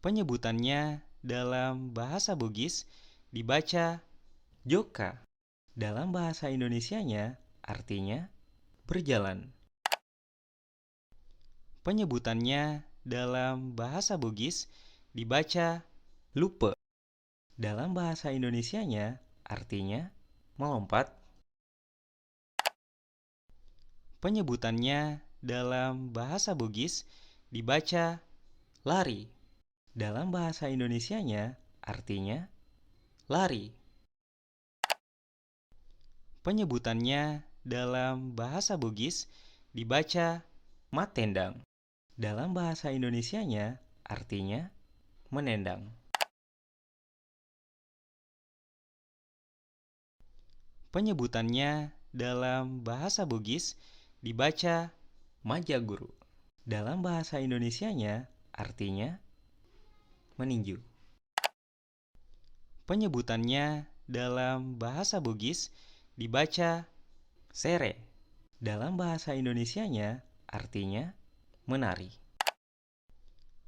Penyebutannya dalam bahasa Bugis dibaca joka. Dalam bahasa Indonesianya artinya berjalan. Penyebutannya dalam bahasa Bugis dibaca lupe. Dalam bahasa Indonesianya artinya melompat. Penyebutannya dalam bahasa Bugis dibaca lari. Dalam bahasa Indonesianya artinya lari. Penyebutannya dalam bahasa Bugis dibaca matendang. Dalam bahasa Indonesianya artinya menendang. Penyebutannya dalam bahasa Bugis dibaca majaguru. Dalam bahasa Indonesianya artinya meninju. Penyebutannya dalam bahasa Bugis dibaca sere. Dalam bahasa Indonesianya artinya menari.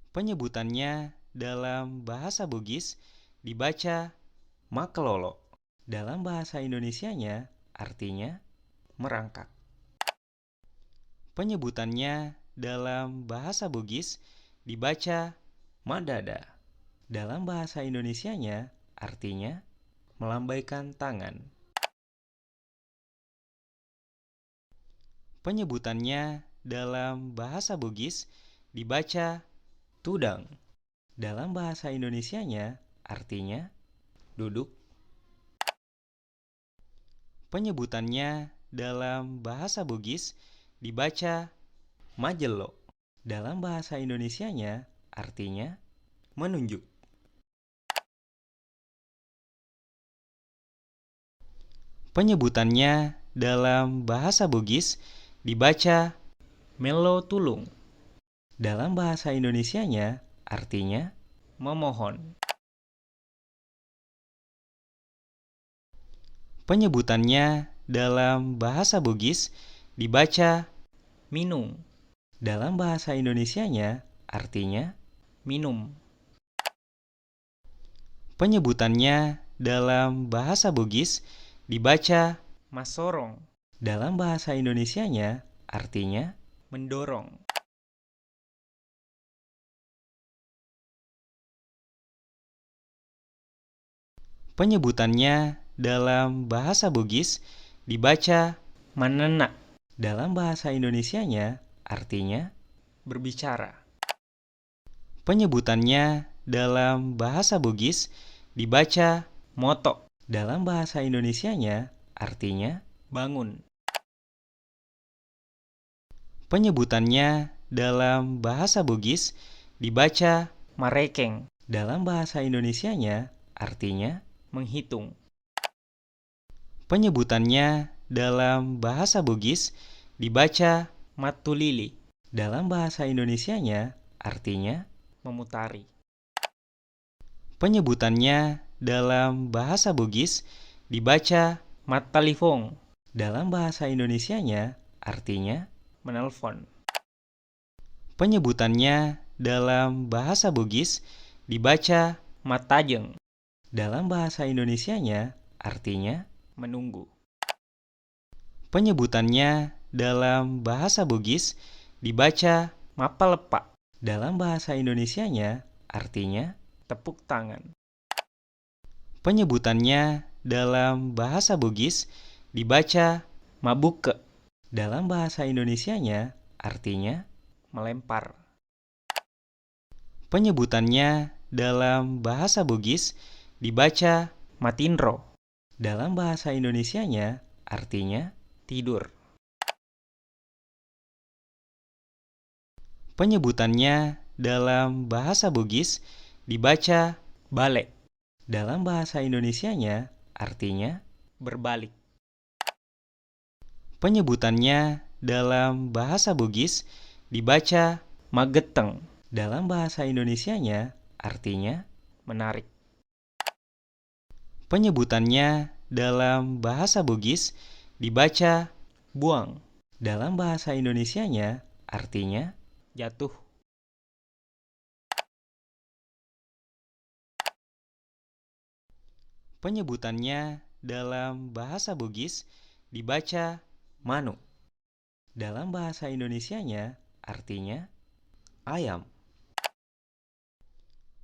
Penyebutannya dalam bahasa Bugis dibaca makelolo. Dalam bahasa Indonesianya artinya merangkak. Penyebutannya dalam bahasa Bugis dibaca madada. Dalam bahasa Indonesianya artinya melambaikan tangan. Penyebutannya dalam bahasa Bugis dibaca tudang. Dalam bahasa Indonesianya artinya duduk. Penyebutannya dalam bahasa Bugis dibaca majelo. Dalam bahasa Indonesianya artinya menunjuk. Penyebutannya dalam bahasa Bugis dibaca melo tulung. Dalam bahasa Indonesianya artinya memohon. Penyebutannya dalam bahasa Bugis dibaca minung. Dalam bahasa Indonesianya artinya minum. Penyebutannya dalam bahasa Bugis dibaca masorong. Dalam bahasa Indonesianya artinya mendorong. Penyebutannya dalam bahasa Bugis dibaca manena. Dalam bahasa Indonesianya artinya berbicara. Penyebutannya dalam bahasa Bugis dibaca moto. Dalam bahasa Indonesianya artinya bangun. Penyebutannya dalam bahasa Bugis dibaca marekeng. Dalam bahasa Indonesianya artinya menghitung. Penyebutannya dalam bahasa Bugis dibaca matulili. Dalam bahasa Indonesianya artinya memutari. Penyebutannya dalam bahasa Bugis dibaca matalifong. Dalam bahasa Indonesianya artinya menelpon. Penyebutannya dalam bahasa Bugis dibaca matajeng. Dalam bahasa Indonesianya artinya menunggu. Penyebutannya dalam bahasa Bugis dibaca mapalepak. Dalam bahasa Indonesianya artinya tepuk tangan. Penyebutannya dalam bahasa Bugis dibaca mabuke. Dalam bahasa Indonesianya artinya melempar. Penyebutannya dalam bahasa Bugis dibaca matinro. Dalam bahasa Indonesianya artinya tidur. Penyebutannya dalam bahasa Bugis dibaca balik. Dalam bahasa Indonesianya artinya berbalik. Penyebutannya dalam bahasa Bugis dibaca mageteng. Dalam bahasa Indonesianya artinya menarik. Penyebutannya dalam bahasa Bugis dibaca buang. Dalam bahasa Indonesianya artinya jatuh. Penyebutannya dalam bahasa Bugis dibaca manuk. Dalam bahasa Indonesianya artinya ayam.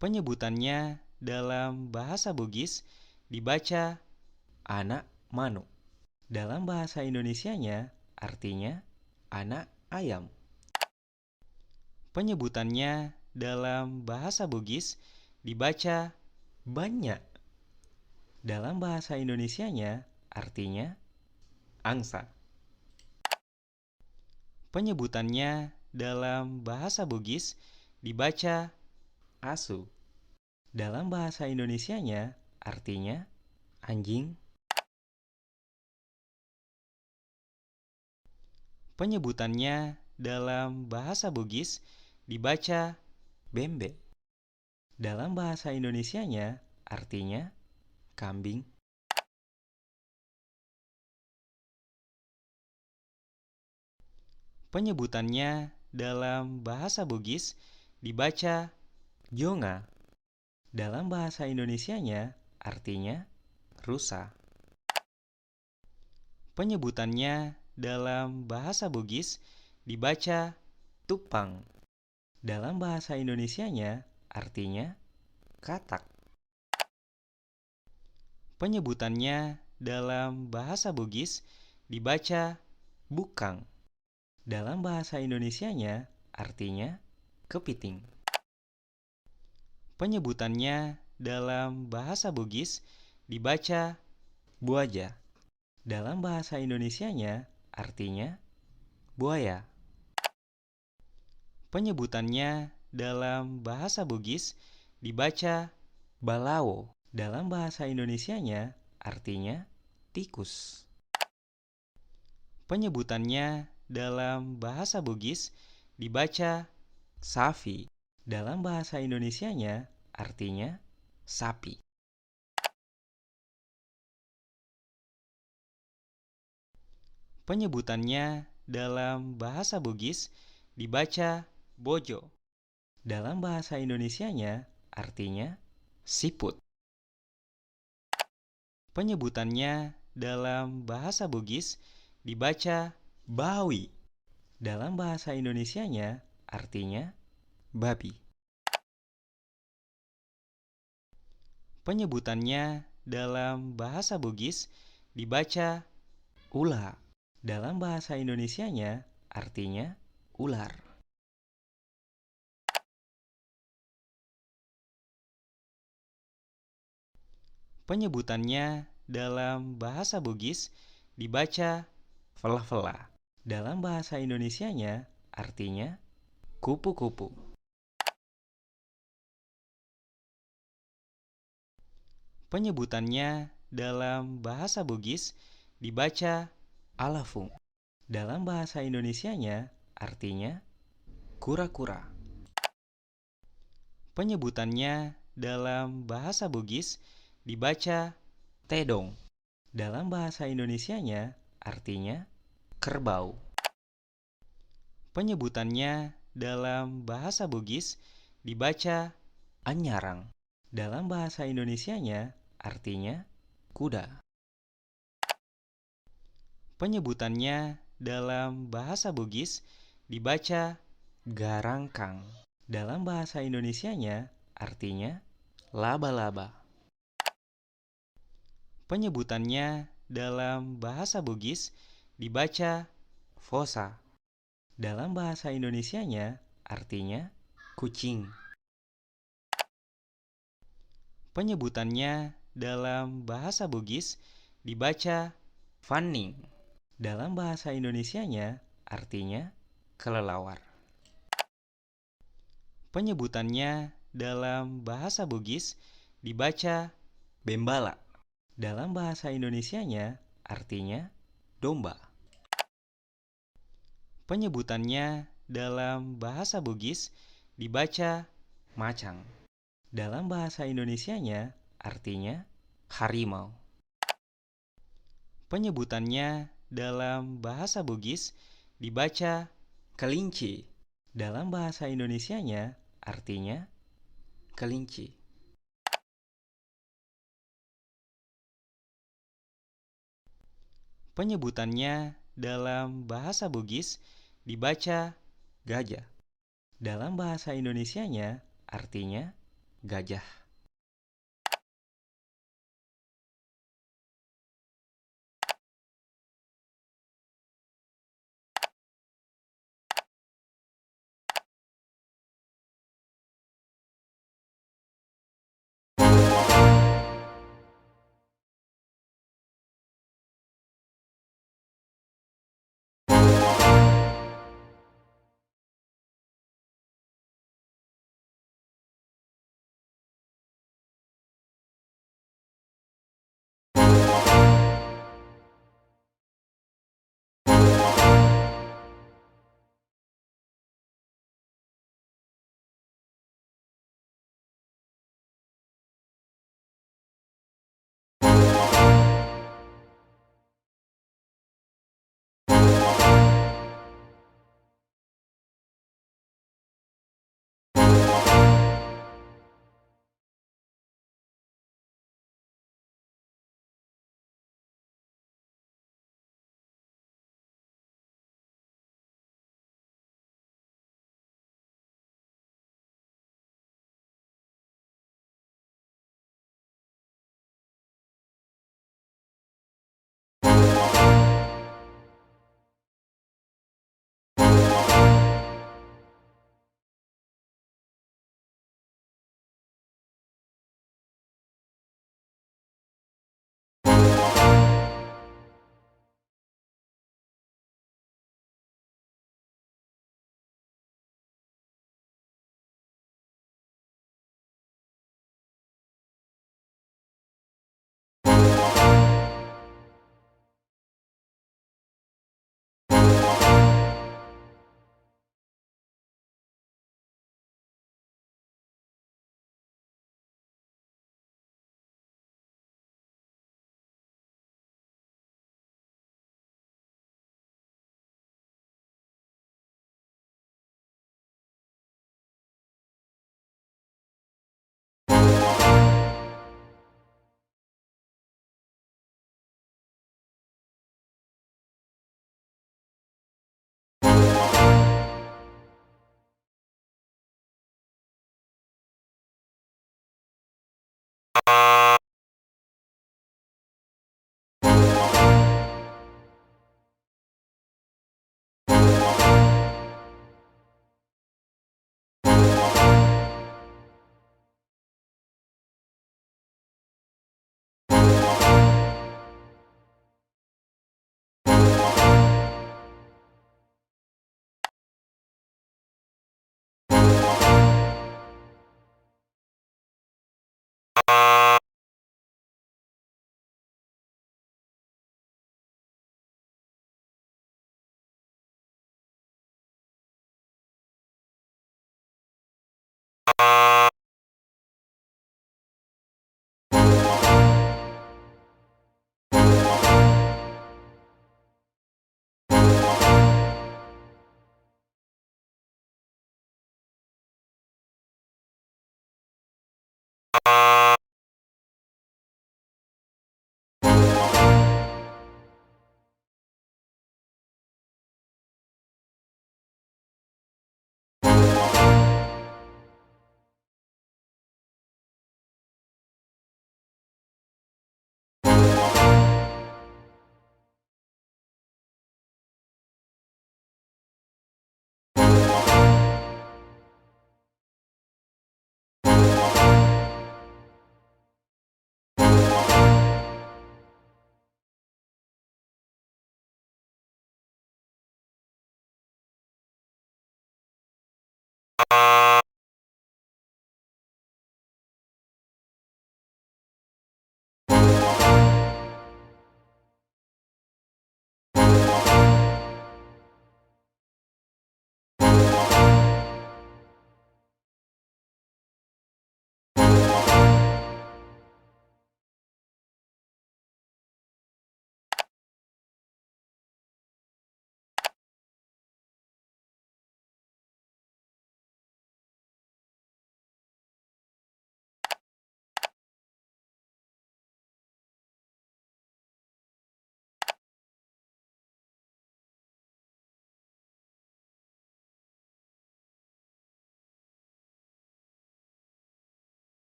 Penyebutannya dalam bahasa Bugis dibaca anak manuk. Dalam bahasa Indonesianya artinya anak ayam. Penyebutannya dalam bahasa Bugis dibaca banyak. Dalam bahasa Indonesianya artinya angsa. Penyebutannya dalam bahasa Bugis dibaca asu. Dalam bahasa Indonesianya artinya anjing. Penyebutannya dalam bahasa Bugis dibaca bembe. Dalam bahasa Indonesianya artinya kambing. Penyebutannya dalam bahasa Bugis dibaca jonga. Dalam bahasa Indonesianya artinya rusa. Penyebutannya dalam bahasa Bugis dibaca tupang. Dalam bahasa Indonesianya artinya katak. Penyebutannya dalam bahasa Bugis dibaca bukang. Dalam bahasa Indonesianya artinya kepiting. Penyebutannya dalam bahasa Bugis dibaca buaja. Dalam bahasa Indonesianya artinya buaya. Penyebutannya dalam bahasa Bugis dibaca balao. Dalam bahasa Indonesianya artinya tikus. Penyebutannya dalam bahasa Bugis dibaca sapi. Dalam bahasa Indonesianya artinya sapi. Penyebutannya dalam bahasa Bugis dibaca bojo. Dalam bahasa Indonesianya artinya siput. Penyebutannya dalam bahasa Bugis dibaca bawi. Dalam bahasa Indonesianya artinya babi. Penyebutannya dalam bahasa Bugis dibaca ula. Dalam bahasa Indonesianya artinya ular. Penyebutannya dalam bahasa Bugis dibaca vela-vela. Dalam bahasa Indonesianya artinya kupu-kupu. Penyebutannya dalam bahasa Bugis dibaca alafung. Dalam bahasa Indonesianya artinya kura-kura. Penyebutannya dalam bahasa Bugis dibaca tedong. Dalam bahasa Indonesianya artinya kerbau. Penyebutannya dalam bahasa Bugis dibaca anyarang. Dalam bahasa Indonesianya artinya kuda. Penyebutannya dalam bahasa Bugis dibaca garangkang. Dalam bahasa Indonesianya artinya laba-laba. Penyebutannya dalam bahasa Bugis dibaca fosa. Dalam bahasa Indonesianya artinya kucing. Penyebutannya dalam bahasa Bugis dibaca fanning. Dalam bahasa Indonesianya artinya kelelawar. Penyebutannya dalam bahasa Bugis dibaca bembala. Dalam bahasa Indonesianya artinya domba. Penyebutannya dalam bahasa Bugis dibaca macang. Dalam bahasa Indonesianya artinya harimau. Penyebutannya dalam bahasa Bugis dibaca kelinci. Dalam bahasa Indonesianya artinya kelinci. Penyebutannya dalam bahasa Bugis dibaca gajah. Dalam bahasa Indonesianya artinya gajah.